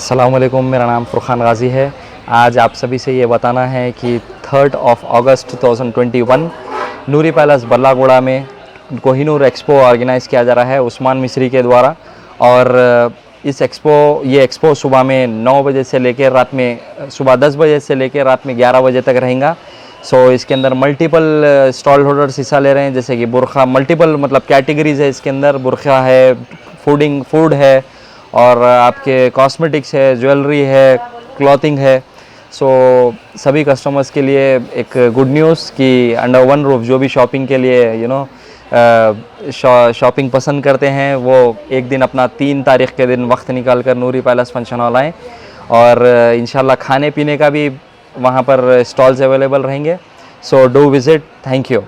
अस्सलाम वालेकुम, मेरा नाम फ़ुरखान गाज़ी है। आज आप सभी से ये बताना है कि 3 अगस्त 2021 नूरी पैलेस बल्लागुड़ा में कोहिनूर एक्सपो ऑर्गेनाइज़ किया जा रहा है उस्मान मिस्री के द्वारा। और ये एक्सपो सुबह में 9 बजे से लेकर सुबह 10 बजे से लेकर रात में 11 बजे तक रहेगा। इसके अंदर मल्टीपल स्टॉल होल्डर्स हिस्सा ले रहे हैं, जैसे कि बुरखा, मल्टीपल मतलब कैटेगरीज़ है इसके अंदर। बुरखा है, फूड है, और आपके कॉस्मेटिक्स है, ज्वेलरी है, क्लॉथिंग है। सभी कस्टमर्स के लिए एक गुड न्यूज़ कि अंडर वन रूफ जो भी शॉपिंग के लिए शॉपिंग पसंद करते हैं वो एक दिन अपना 3 तारीख़ के दिन वक्त निकाल कर नूरी पैलेस फंक्शन हॉल आएँ। और इंशाल्लाह खाने पीने का भी वहाँ पर स्टॉल्स अवेलेबल रहेंगे। Do visit. Thank you.